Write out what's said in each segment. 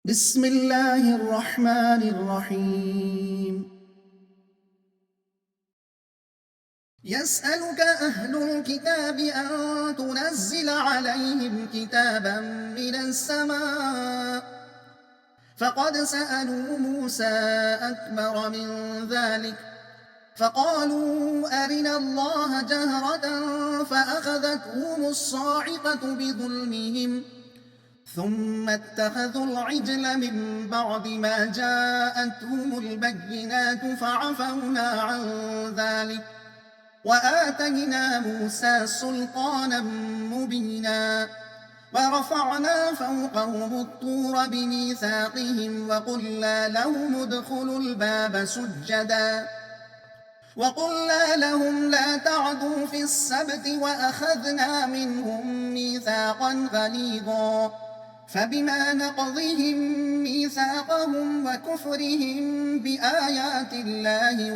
بسم الله الرحمن الرحيم يسألك أهل الكتاب أن تنزل عليهم كتابا من السماء فقد سألوا موسى أكبر من ذلك فقالوا أرنا الله جهرة فأخذتهم الصاعقة بظلمهم ثم اتخذوا العجل من بعد ما جاءتهم البينات فعفونا عن ذلك وآتينا موسى سلطانا مبينا ورفعنا فوقهم الطور بميثاقهم وقلنا لهم ادخلوا الباب سجدا وقلنا لهم لا تعدوا في السبت وأخذنا منهم ميثاقا غليظا فبما نقضهم ميثاقهم وكفرهم بآيات الله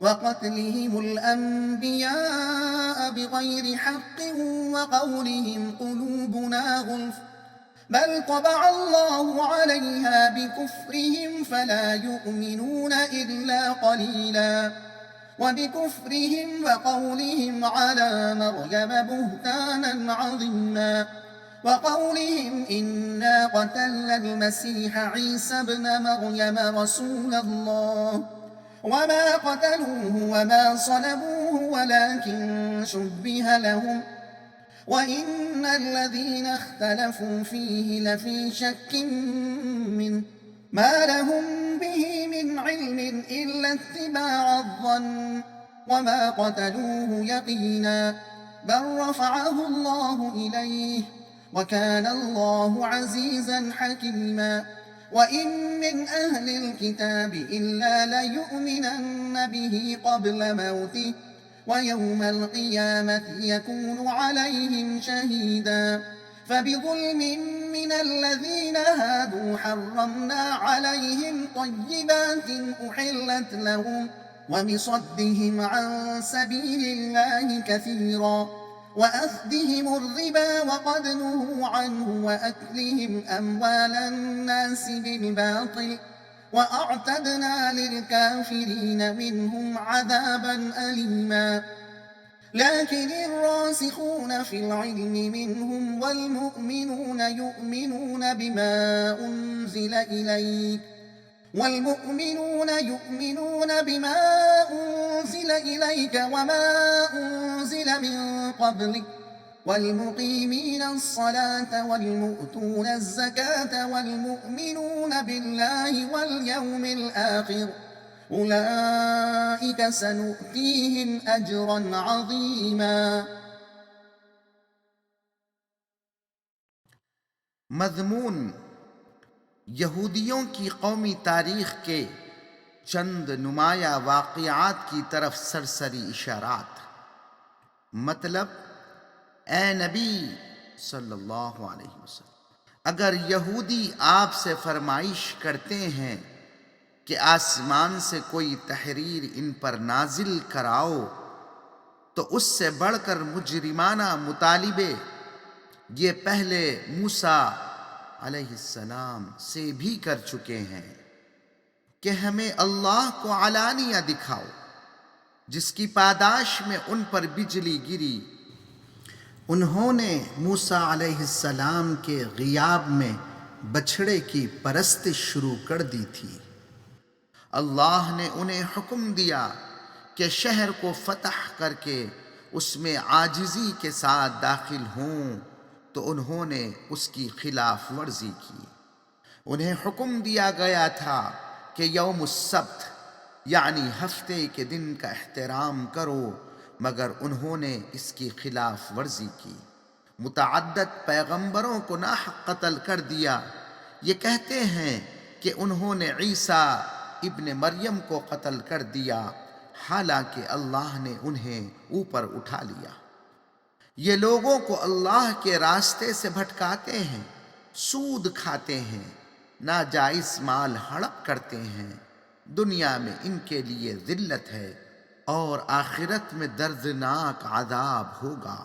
وقتلهم الأنبياء بغير حق وقولهم قلوبنا غلف بل طبع الله عليها بكفرهم فلا يؤمنون إلا قليلا وبكفرهم وقولهم على مريم بهتانا عظيما وقولهم إنا قتلنا المسيح عيسى ابن مريم رسول الله وما قتلوه وما صلبوه ولكن شبه لهم وإن الذين اختلفوا فيه لفي شك منه ما لهم به من علم إلا اتباع الظن وما قتلوه يقينا بل رفعه الله إليه وكان الله عزيزا حكيما وإن من أهل الكتاب إلا ليؤمنن به قبل موته ويوم القيامة يكون عليهم شهيدا فبظلم من الذين هادوا حرمنا عليهم طيبات أحلت لهم وبصدهم عن سبيل الله كثيرا وأخذهم الربا وقد نهوا عنه وأكلهم أموال الناس بالباطل وأعتدنا للكافرين منهم عذابا أليما لكن الراسخون في العلم منهم والمؤمنون يؤمنون بما أنزل إليك وما أنزل من قبلك والمقيمين الصلاة والمؤتون الزكاة والمؤمنون بالله واليوم الآخر أولئك سنؤتيهم أجرا عظيما. مضمون یہودیوں کی قومی تاریخ کے چند نمایاں واقعات کی طرف سرسری اشارات. مطلب: اے نبی صلی اللہ علیہ وسلم، اگر یہودی آپ سے فرمائش کرتے ہیں کہ آسمان سے کوئی تحریر ان پر نازل کراؤ، تو اس سے بڑھ کر مجرمانہ مطالبے یہ پہلے موسیٰ علیہ السلام سے بھی کر چکے ہیں کہ ہمیں اللہ کو علانیہ دکھاؤ، جس کی پاداش میں ان پر بجلی گری. انہوں نے موسیٰ علیہ السلام کے غیاب میں بچھڑے کی پرستش شروع کر دی تھی. اللہ نے انہیں حکم دیا کہ شہر کو فتح کر کے اس میں عاجزی کے ساتھ داخل ہوں، تو انہوں نے اس کی خلاف ورزی کی. انہیں حکم دیا گیا تھا کہ یوم السبت یعنی ہفتے کے دن کا احترام کرو، مگر انہوں نے اس کی خلاف ورزی کی. متعدد پیغمبروں کو ناحق قتل کر دیا. یہ کہتے ہیں کہ انہوں نے عیسیٰ ابن مریم کو قتل کر دیا، حالانکہ اللہ نے انہیں اوپر اٹھا لیا. یہ لوگوں کو اللہ کے راستے سے بھٹکاتے ہیں، سود کھاتے ہیں، ناجائز مال ہڑپ کرتے ہیں. دنیا میں ان کے لیے ذلت ہے اور آخرت میں دردناک عذاب ہوگا.